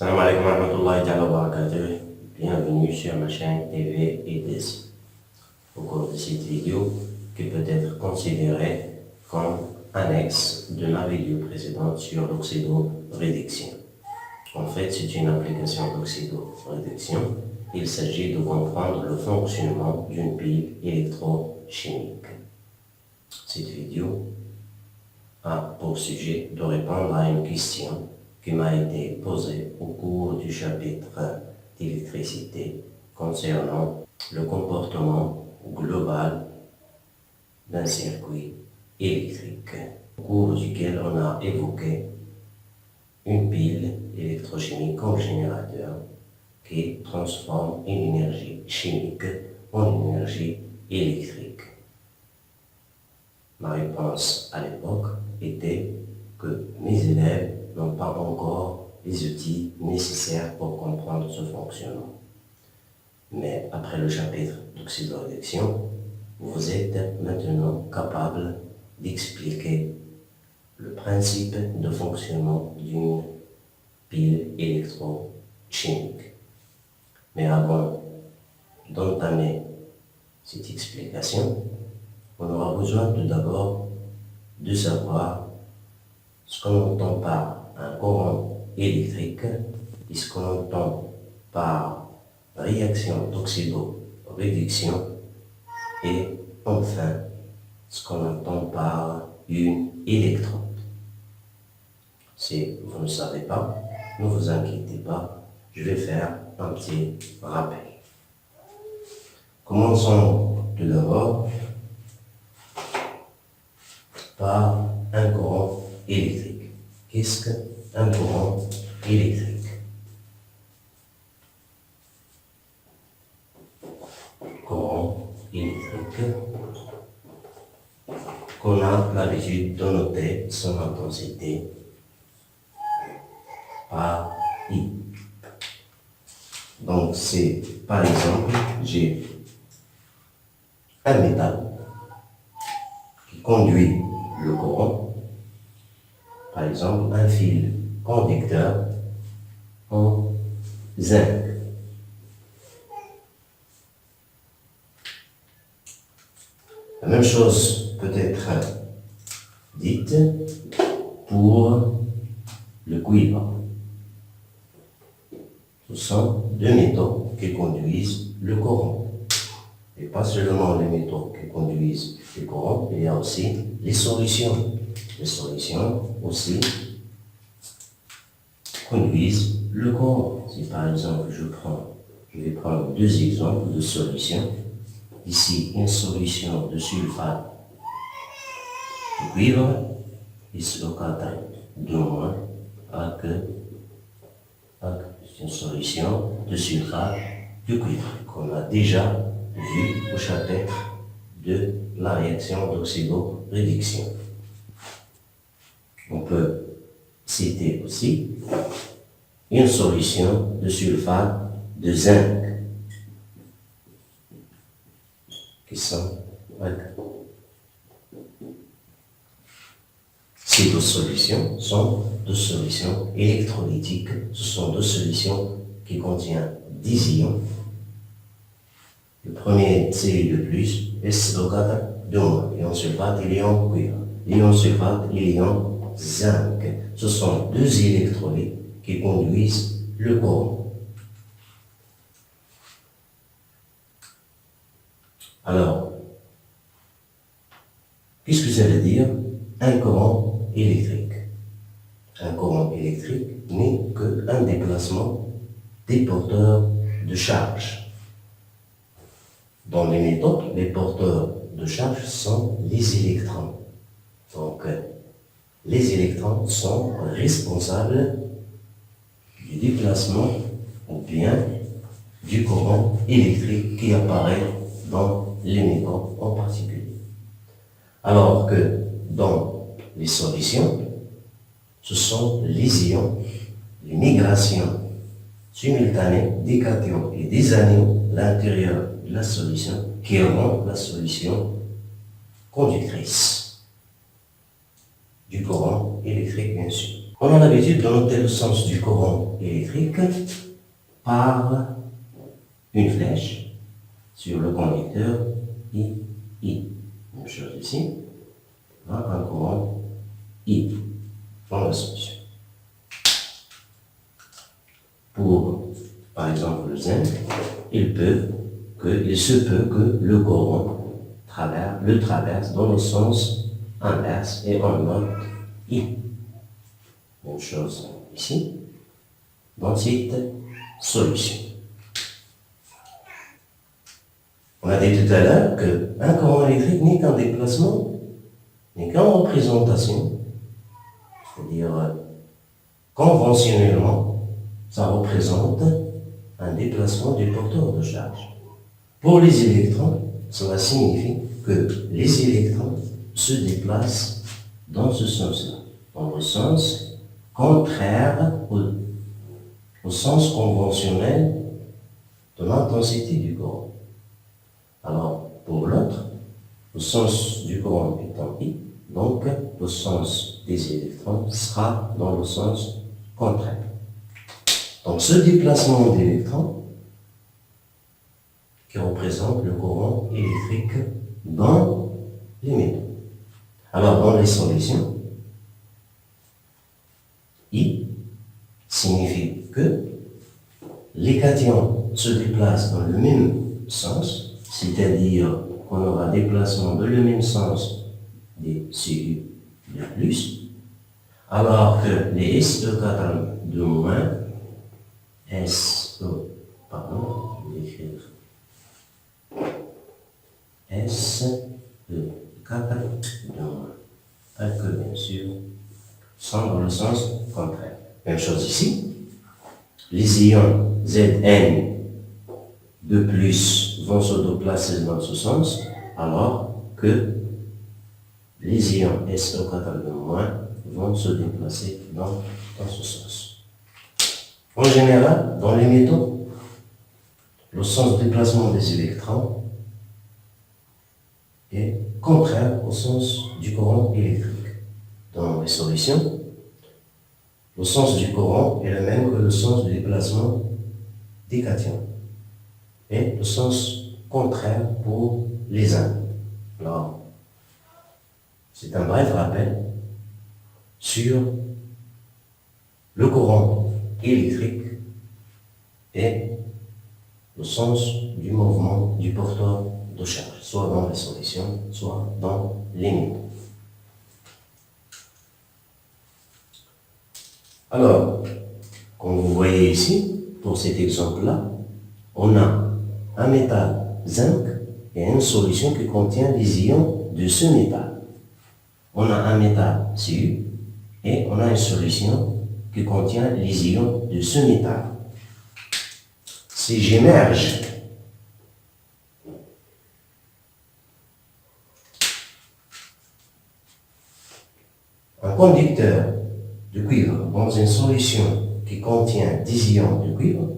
Salam alaikum wa rahmatullahi ta'ala wa barakatuh. Bienvenue sur ma chaîne TV IDES. Au cours de cette vidéo, qui peut être considérée comme annexe de ma vidéo précédente sur l'oxydoréduction. En fait, c'est une application d'oxydoréduction. Il s'agit de comprendre le fonctionnement d'une pile électrochimique. Cette vidéo a pour sujet de répondre à une question qui m'a été posée au cours du chapitre d'électricité concernant le comportement global d'un circuit électrique, au cours duquel on a évoqué une pile électrochimique comme générateur qui transforme une énergie chimique en énergie électrique. Ma réponse à l'époque était que mes élèves n'ont pas encore les outils nécessaires pour comprendre ce fonctionnement. Mais après le chapitre d'oxydoréduction, vous êtes maintenant capable d'expliquer le principe de fonctionnement d'une pile électrochimique. Mais avant d'entamer cette explication, on aura besoin tout d'abord de savoir ce qu'on entend par un courant électrique et ce qu'on entend par réaction d'oxydoréduction et enfin ce qu'on entend par une électrode. Si vous ne savez pas, ne vous inquiétez pas, je vais faire un petit rappel. Commençons tout d'abord par un courant électrique. Qu'est-ce qu'un courant électrique? Courant électrique qu'on a l'habitude de noter son intensité par I. Donc c'est, par exemple, j'ai un métal qui conduit le courant, par exemple un fil conducteur en zinc. La même chose peut être dite pour le cuivre. Ce sont deux métaux qui conduisent le courant. Et pas seulement les métaux qui conduisent le courant, il y a aussi les solutions. Les solutions aussi conduisent le courant. Si par exemple je vais prendre deux exemples de solutions. Ici, une solution de sulfate de cuivre, ici le 4 de moins, avec une solution de sulfate de cuivre qu'on a déjà vu au chapitre de la réaction d'oxydoréduction. On peut citer aussi une solution de sulfate de zinc qui sont ces deux solutions sont deux solutions électrolytiques. Ce sont deux solutions qui contiennent des ions. Le premier, c'est le plus, SO4 de moins. L'ion sulfate et l'ion cuivre. L'ion sulfate et l'ion zinc. Ce sont deux électrolytes qui conduisent le courant. Alors, qu'est-ce que ça veut dire un courant électrique? Un courant électrique n'est qu'un déplacement des porteurs de charge. Dans les métaux, les porteurs de charge sont les électrons. Donc, les électrons sont responsables du déplacement ou bien du courant électrique qui apparaît dans les métaux en particulier. Alors que dans les solutions, ce sont les ions, les migrations simultanées des cations et des anions à l'intérieur de la solution qui rend la solution conductrice du courant électrique, bien sûr. On a l'habitude de noter le sens du courant électrique par une flèche sur le conducteur I. Même chose ici, un courant I dans la solution. Pour, par exemple, le zinc, il se peut que le courant le traverse dans le sens inverse et on note I. Même chose ici, dans cette solution. On a dit tout à l'heure qu'un courant électrique n'est qu'un déplacement, n'est qu'une représentation, c'est-à-dire conventionnellement, ça représente un déplacement du porteur de charge. Pour les électrons, cela signifie que les électrons se déplacent dans ce sens-là, dans le sens contraire au sens conventionnel de l'intensité du courant. Alors, pour l'autre, le sens du courant est en I, donc le sens des électrons sera dans le sens contraire. Donc, ce déplacement d'électrons qui représente le courant électrique dans les métaux. Alors, dans les solutions, I signifie que les cations se déplacent dans le même sens, c'est-à-dire qu'on aura déplacement dans le même sens des Cu de plus, alors que les SE4 de moins, je vais écrire SE4 de moins, que bien sûr sont dans le sens contraire. Même chose ici, les ions Zn de plus vont se déplacer dans ce sens, alors que les ions SO4 de moins vont se déplacer dans ce sens. En général, dans les métaux, le sens de déplacement des électrons est contraire au sens du courant électrique. Dans les solutions, le sens du courant est le même que le sens du déplacement des cations et le sens contraire pour les ions. Alors, c'est un bref rappel sur le courant électrique et le sens du mouvement du porteur de charge, soit dans les solutions, soit dans les métaux. Alors, comme vous voyez ici, pour cet exemple-là, on a un métal zinc et une solution qui contient les ions de ce métal. On a un métal Cu et on a une solution qui contient les ions de ce métal. Si j'émerge un conducteur de cuivre dans une solution qui contient des ions de cuivre,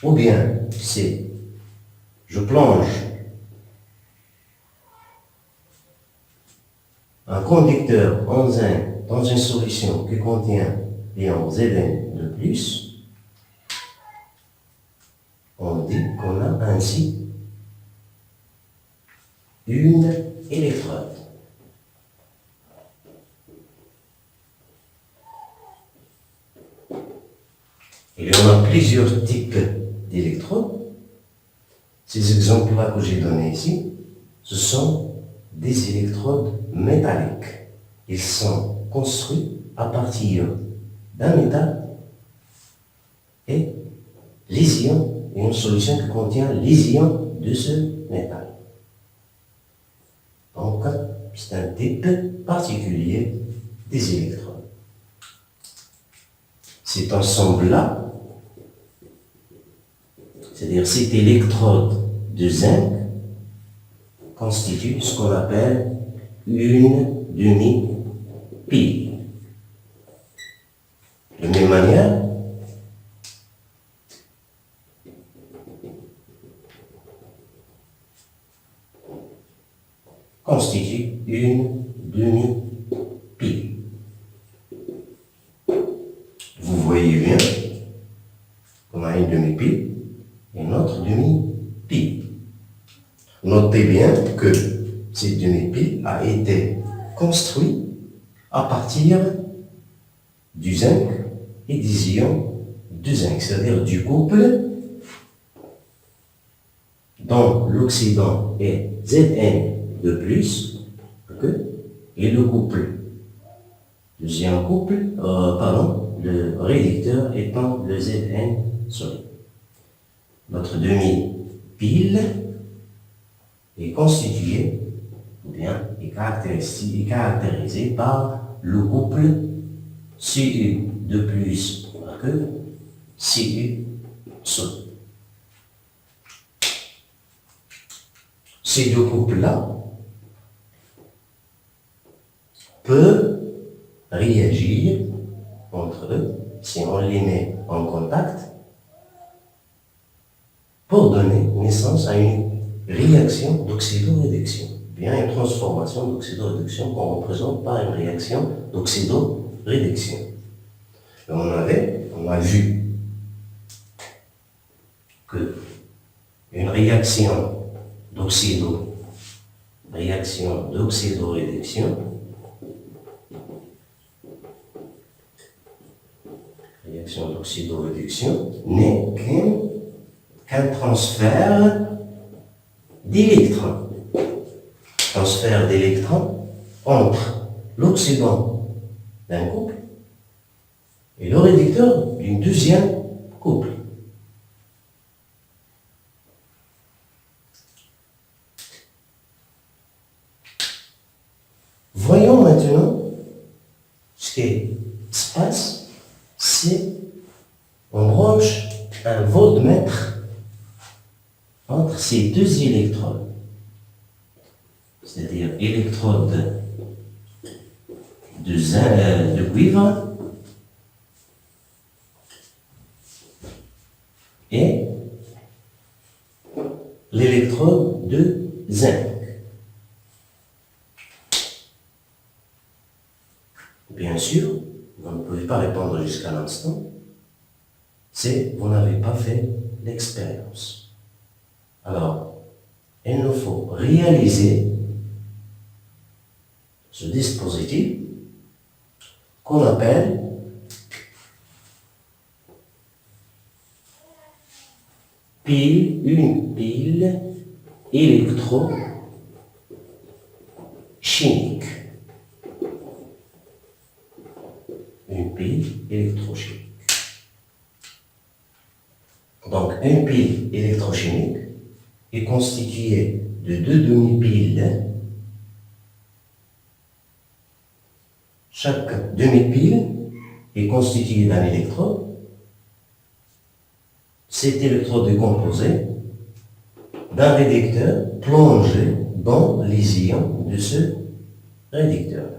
ou bien c'est je plonge un conducteur en zinc dans une solution qui contient l'ion Zn de plus, on dit qu'on a ainsi une électrode. Il y en a plusieurs types d'électrodes. Ces exemples-là que j'ai donnés ici, ce sont des électrodes métalliques. Ils sont construits à partir d'un métal et les ions, une solution qui contient les ions de ce métal. Donc, c'est un type particulier des électrodes. Cet ensemble-là, c'est-à-dire cette électrode de zinc, constitue ce qu'on appelle une demi-pile. De même manière, constitue une demi-pile. On a une demi-pile et une autre demi-pile. Notez bien que cette demi-pile a été construite à partir du zinc et des ions de zinc, c'est-à-dire du couple dont l'oxydant est Zn de plus, et le couple, deuxième couple, le réducteur étant le Zn solide. Notre demi-pile est constituée, ou bien est caractérisée par le couple Cu de plus que Cu solide. Ces deux couples-là peuvent réagir entre eux si on les met en contact pour donner naissance à une réaction d'oxydoréduction, bien une transformation d'oxydoréduction qu'on représente par une réaction d'oxydoréduction. On a vu que une réaction d'oxydoréduction n'est qu'un transfert d'électrons. Transfert d'électrons entre l'oxydant d'un couple et le réducteur d'une deuxième couple. Voyons maintenant ce qui se passe si on branche un voltmètre entre ces deux électrodes, c'est-à-dire électrode de cuivre et l'électrode de zinc. Bien sûr, vous ne pouvez pas répondre jusqu'à l'instant, c'est vous n'avez pas fait l'expérience. Alors, il nous faut réaliser ce dispositif qu'on appelle une pile électrochimique. Une pile électrochimique. Donc, une pile électrochimique est constituée de deux demi-piles. Chaque demi-pile est constituée d'un électrode. Cet électrode est composé d'un réducteur plongé dans les ions de ce réducteur.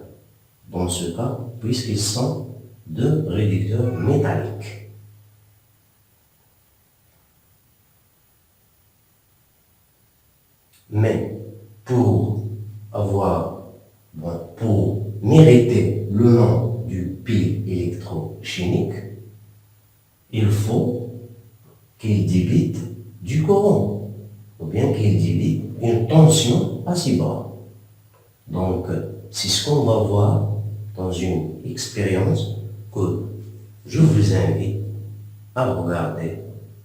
Dans ce cas, puisqu'ils sont deux réducteurs métalliques. Mais pour mériter le nom du pile électrochimique, il faut qu'il débite du courant, ou bien qu'il débite une tension assez basse. Donc, c'est ce qu'on va voir dans une expérience que je vous invite à regarder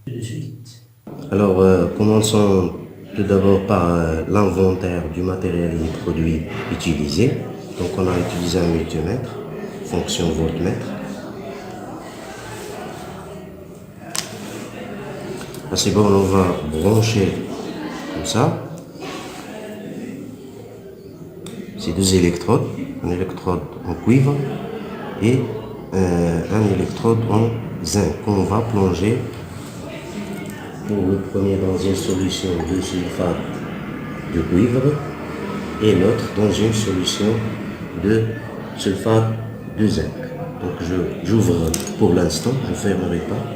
tout de suite. Alors, commençons tout d'abord par l'inventaire du matériel et des produits utilisés. Donc, on a utilisé un multimètre, fonction voltmètre. Là, c'est bon, on va brancher comme ça ces deux électrodes, un électrode en cuivre et un électrode en zinc qu'on va plonger pour le premier dans une solution de sulfate de cuivre et l'autre dans une solution de sulfate de zinc. Donc j'ouvre pour l'instant, je ne fermerai pas.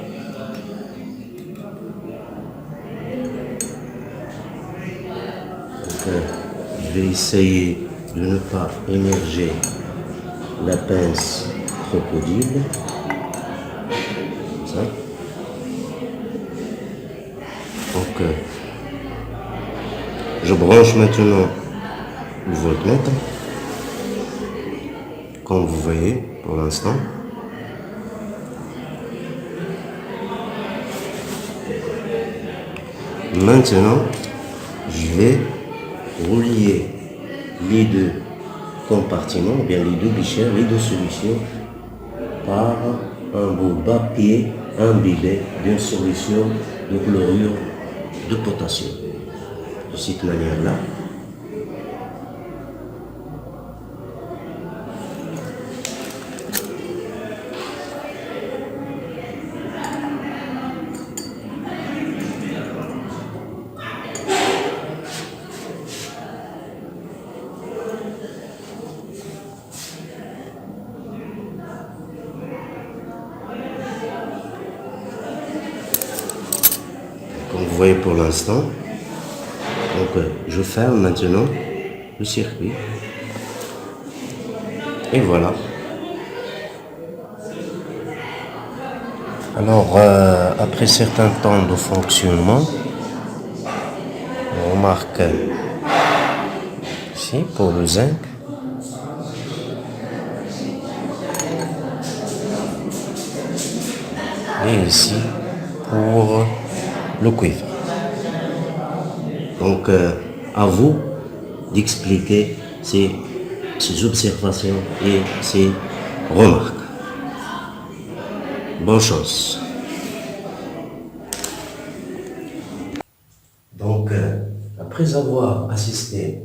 Donc, je vais essayer de ne pas émerger la pince crocodile. Comme ça. je branche maintenant le voltmètre, comme vous voyez pour l'instant. Maintenant, je vais relier les deux compartiments, bien les deux bichères, les deux solutions par un bout de papier imbibé d'une solution de chlorure de potassium. De cette manière-là, comme vous voyez pour l'instant. Donc je ferme maintenant le circuit. Et voilà. Alors après certains temps de fonctionnement, on remarque ici pour le zinc. Et ici pour le cuivre. Donc, à vous d'expliquer ces observations et ces remarques. Bonne chance. Donc, après avoir assisté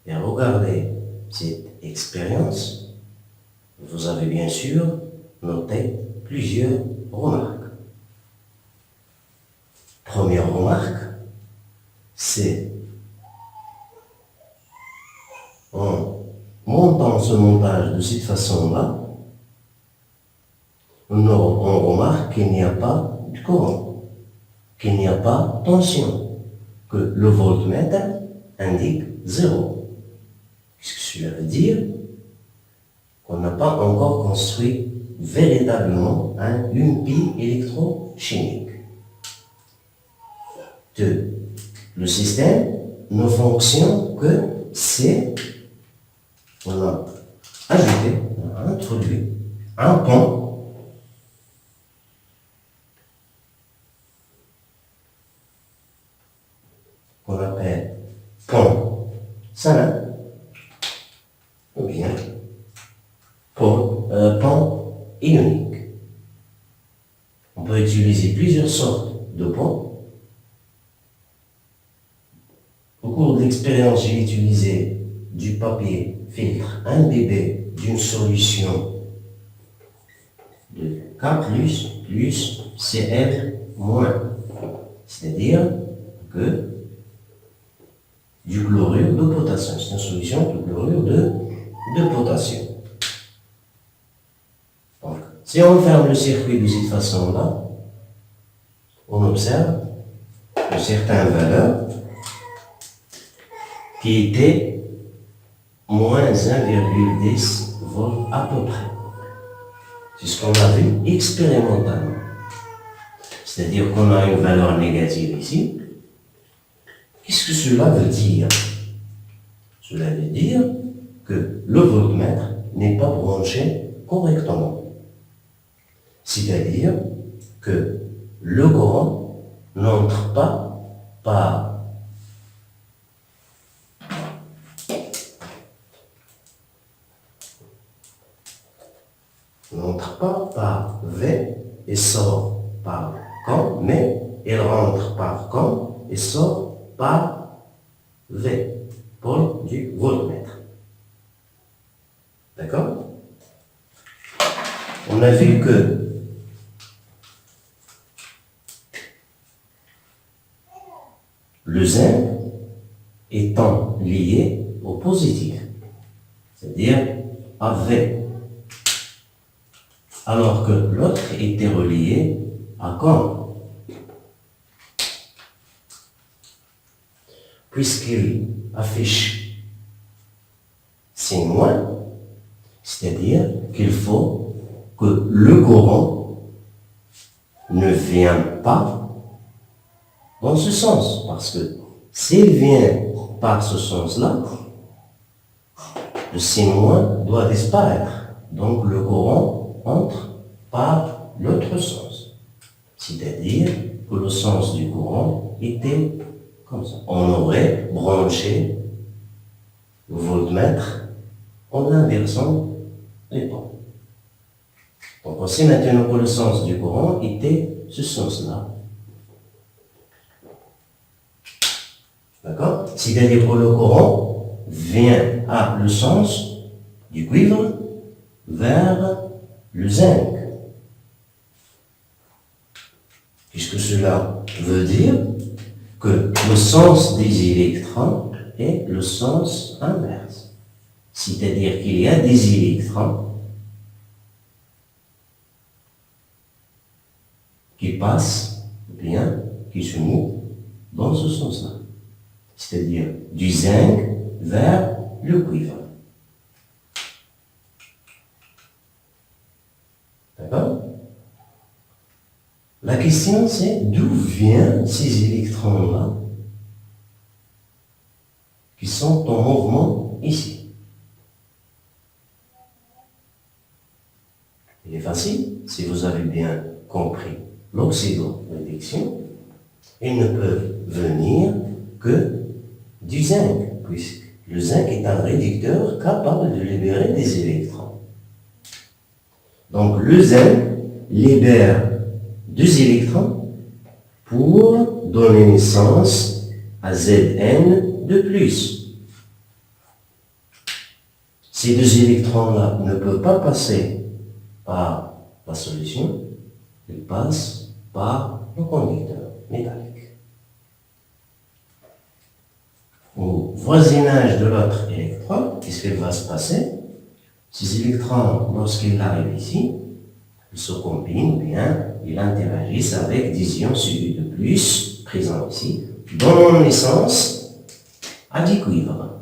et regardé cette expérience, vous avez bien sûr noté plusieurs remarques. Première remarque, c'est en montant ce montage de cette façon-là, on remarque qu'il n'y a pas de courant, qu'il n'y a pas de tension, que le voltmètre indique 0. Qu'est-ce que cela veut dire? Qu'on n'a pas encore construit véritablement une pile électrochimique. 2. Le système ne fonctionne que si on a ajouté, on a introduit un pont qu'on appelle pont salin ou bien pont ionique. On peut utiliser plusieurs sortes de ponts. Au cours de l'expérience, j'ai utilisé du papier filtre imbibé d'une solution de K+, plus Cl-, c'est-à-dire que du chlorure de potassium. C'est une solution de chlorure de potassium. Donc, si on ferme le circuit de cette façon-là, on observe que certaines valeurs qui était moins 1,10 volts à peu près. C'est ce qu'on a vu expérimentalement. C'est-à-dire qu'on a une valeur négative ici. Qu'est-ce que cela veut dire? Cela veut dire que le voltmètre n'est pas branché correctement. C'est-à-dire que le courant n'entre pas par V et sort par CAN, mais il rentre par CAN et sort par V, pôle du voltmètre. D'accord? On a vu que le zinc étant lié au positif, c'est-à-dire à V, alors que l'autre était relié à CAN. Puisqu'il affiche signe-, c'est-à-dire qu'il faut que le courant ne vienne pas dans ce sens, parce que s'il vient par ce sens-là, le signe- doit disparaître. Donc le courant entre par l'autre sens. C'est-à-dire que le sens du courant était comme ça. On aurait branché le voltmètre en inversant les pans. Donc on sait maintenant que le sens du courant était ce sens-là. D'accord? C'est-à-dire que le courant vient à le sens du cuivre vers le zinc. Puisque cela veut dire que le sens des électrons est le sens inverse. C'est-à-dire qu'il y a des électrons qui passent, bien, qui se mouvent dans ce sens-là. C'est-à-dire du zinc vers le cuivre. D'accord? La question c'est d'où viennent ces électrons-là qui sont en mouvement ici. Il est facile, si vous avez bien compris l'oxydoréduction, ils ne peuvent venir que du zinc, puisque le zinc est un réducteur capable de libérer des électrons. Donc le zinc libère 2 électrons pour donner naissance à Zn de plus. Ces 2 électrons-là ne peuvent pas passer par la solution, ils passent par le conducteur métallique. Au voisinage de l'autre électrode, qu'est-ce qui va se passer? Ces électrons, lorsqu'ils arrivent ici, ils se combinent ou bien ils interagissent avec des ions Cu de plus présents ici, donnant naissance à du cuivre.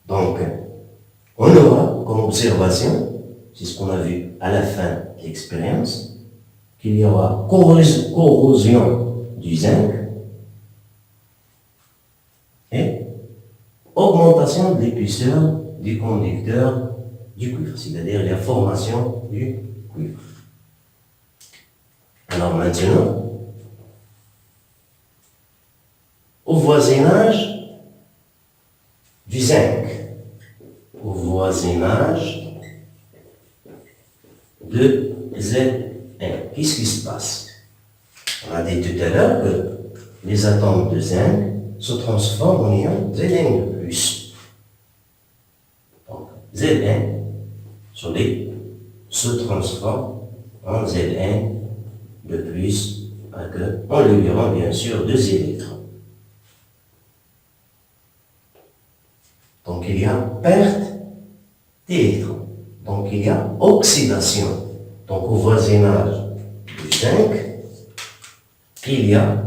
Donc, on aura comme observation, c'est ce qu'on a vu à la fin de l'expérience, qu'il y aura corrosion du zinc et augmentation de l'épaisseur du conducteur du cuivre, c'est-à-dire la formation du cuivre. Alors maintenant, au voisinage du zinc, au voisinage de Zn, qu'est-ce qui se passe? On a dit tout à l'heure que les atomes de zinc se transforment en ions Zn de plus. Donc, Zn solide se transforme en Zn de plus, en libérant bien sûr 2 électrons. Donc il y a perte d'électrons. Donc il y a oxydation. Donc au voisinage du zinc, il y a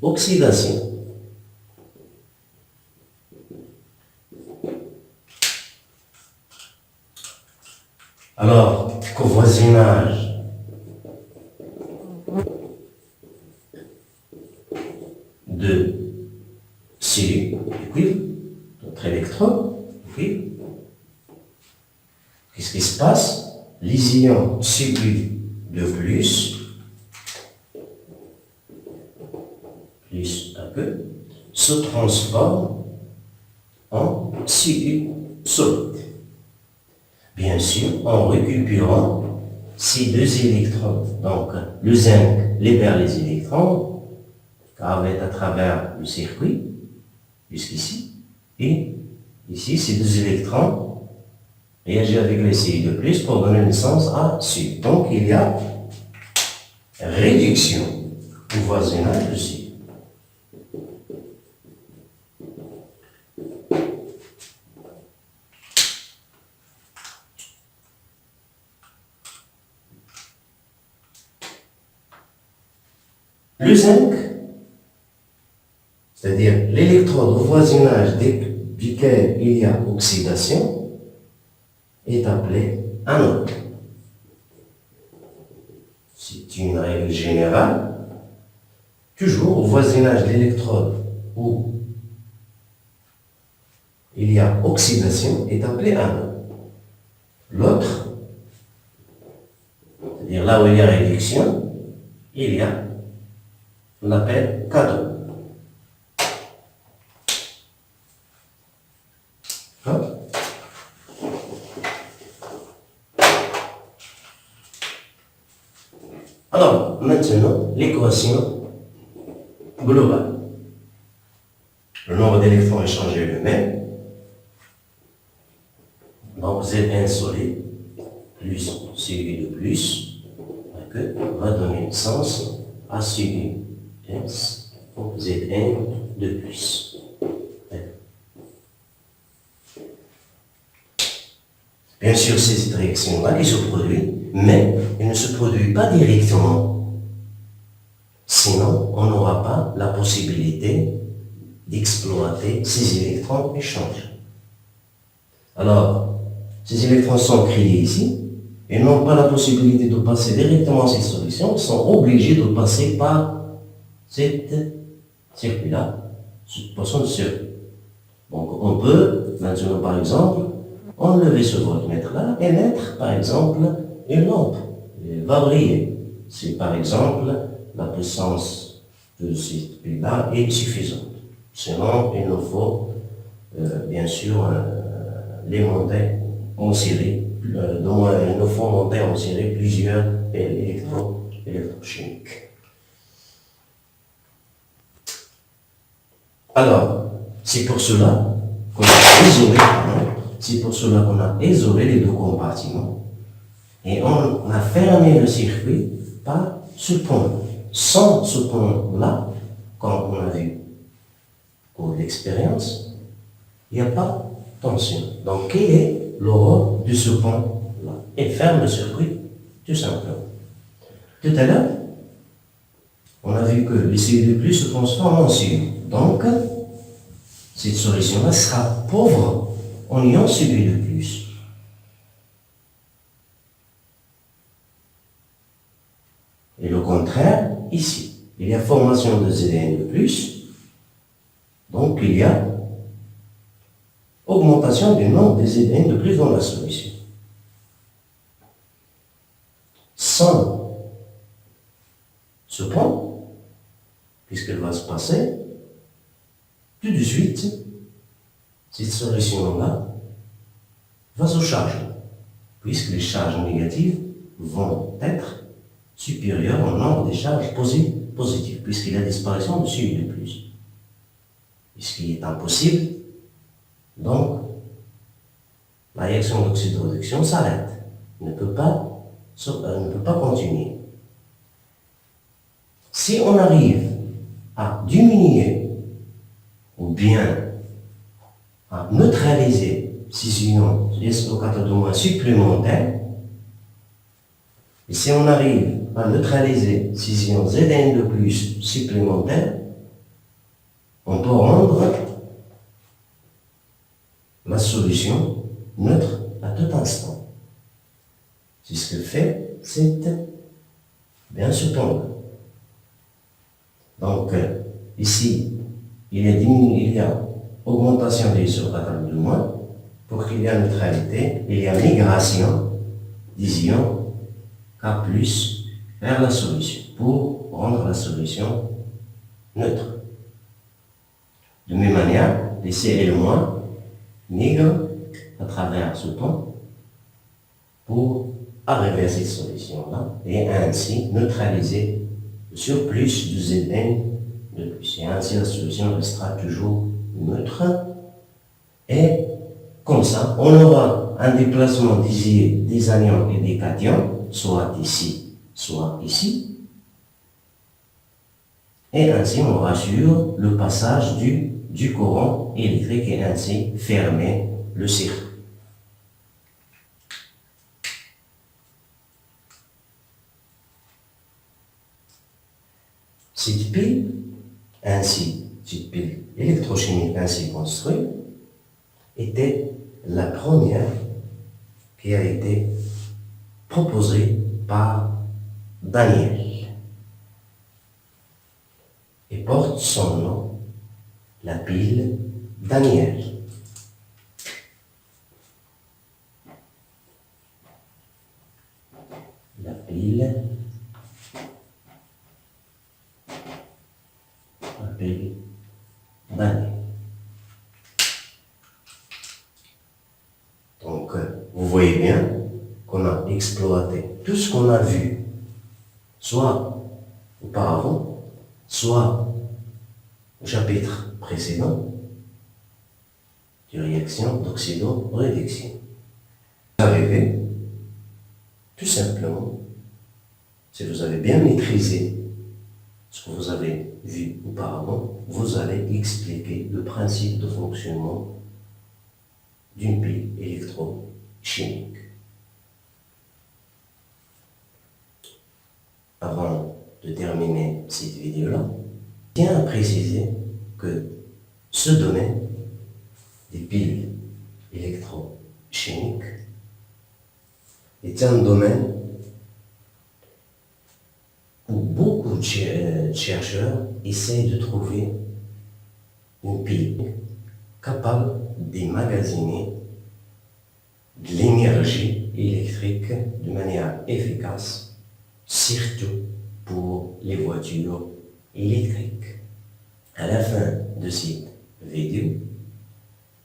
oxydation. Alors qu'au voisinage de Cu, du cuivre, notre électron, du cuivre, qu'est-ce qui se passe? Les ions Cu de plus un peu, se transforment en Cu solide. Bien sûr, en récupérant ces 2 électrons. Donc, le zinc libère les électrons, car à travers le circuit, jusqu'ici, et ici, ces 2 électrons réagissent avec les Ci de plus pour donner naissance à Cu. Donc, il y a réduction au voisinage de Cu. Le zinc, c'est-à-dire l'électrode au voisinage duquel il y a oxydation, est appelé anode. règle générale, toujours au voisinage de l'électrode où il y a oxydation est appelé anode. L'autre, c'est-à-dire là où il y a réduction, il y a, on appelle cathode. Alors, maintenant, l'équation globale. Le nombre d'électrons échangés est le même. Donc, Z1 solide plus Cu de plus va donner naissance à Cu S, donc Zn de plus. Bien sûr, c'est cette réaction-là qui se produit, mais elle ne se produit pas directement. Sinon, on n'aura pas la possibilité d'exploiter ces électrons échangés. Alors, ces électrons sont créés ici, et n'ont pas la possibilité de passer directement à cette solution, ils sont obligés de passer par cette circuit-là, cette portion de circuit. Donc, on peut, maintenant par exemple, enlever ce voltmètre-là et mettre, par exemple, une lampe. Elle va briller. Si, par exemple, la puissance de cette pile-là est suffisante. Sinon, il nous faut, bien sûr, les monter en série. Il nous faut monter en série plusieurs électrochimiques. Alors, c'est pour cela qu'on a isolé, les deux compartiments et on a fermé le circuit par ce pont. Sans ce pont-là, comme on a vu pour l'expérience, il n'y a pas de tension. Donc, quel est le rôle de ce pont-là? Il ferme le circuit, tout simplement. Tout à l'heure, on a vu que le Cu2+ se transforme en Cu. Donc, cette solution-là sera pauvre en ion Cu2+. Et le contraire, ici. Il y a formation de Zn2+, donc il y a augmentation du nombre de Zn2+ dans la solution. Sans ce pont, puisqu'elle va se passer, tout de suite, cette solution-là va se charger, puisque les charges négatives vont être supérieures au nombre des charges positives, puisqu'il y a disparition de Cu2+. Ce qui est impossible, donc la réaction d'oxydoréduction s'arrête, ne peut pas continuer. Si on arrive à diminuer ou bien à neutraliser ces ions SO4 supplémentaires, et si on arrive à neutraliser ces ions Zn2+ supplémentaires, on peut rendre la solution neutre à tout instant. C'est ce que fait cette bien ce pont. Donc, ici, il y a augmentation des SO4 de moins. Pour qu'il y ait neutralité, il y a migration des ions K+ vers la solution pour rendre la solution neutre. De même manière, les Cl- migrent à travers ce pont pour arriver à cette solution-là et ainsi neutraliser le surplus de Zn de plus. Et ainsi la solution restera toujours neutre. Et comme ça, on aura un déplacement des anions et des cations, soit ici, soit ici. Et ainsi, on rassure le passage du courant électrique et ainsi fermer le circuit. Cette pile électrochimique ainsi construite était la première qui a été proposée par Daniel. et porte son nom, la pile Daniel. La pile Daniel. Donc, vous voyez bien qu'on a exploité tout ce qu'on a vu, soit auparavant, soit au chapitre précédent, de réaction d'oxydo-réduction. Arrivé, tout simplement, si vous avez bien maîtrisé ce que vous avez vu auparavant, vous allez expliquer le principe de fonctionnement d'une pile électrochimique. Avant de terminer cette vidéo-là, je tiens à préciser que ce domaine des piles électrochimiques est un domaine où beaucoup de chercheurs essaient de trouver une pile capable d'emmagasiner de l'énergie électrique de manière efficace, surtout pour les voitures électriques. À la fin de cette vidéo,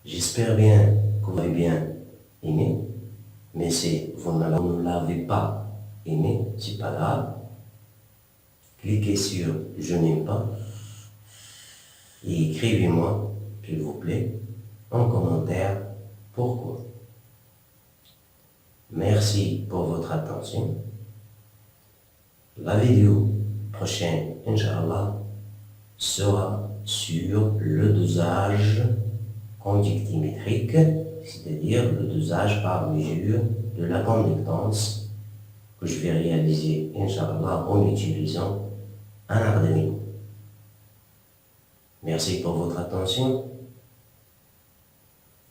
j'espère bien que vous avez bien aimé, mais si vous ne l'avez pas aimé, c'est pas grave. Cliquez sur « Je n'aime pas » et écrivez-moi, s'il vous plaît, en commentaire pourquoi. Merci pour votre attention. La vidéo prochaine, Inch'Allah, sera sur le dosage conductimétrique, c'est-à-dire le dosage par mesure de la conductance que je vais réaliser, Inch'Allah, en utilisant un Arduino. Merci pour votre attention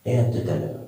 et à tout à l'heure.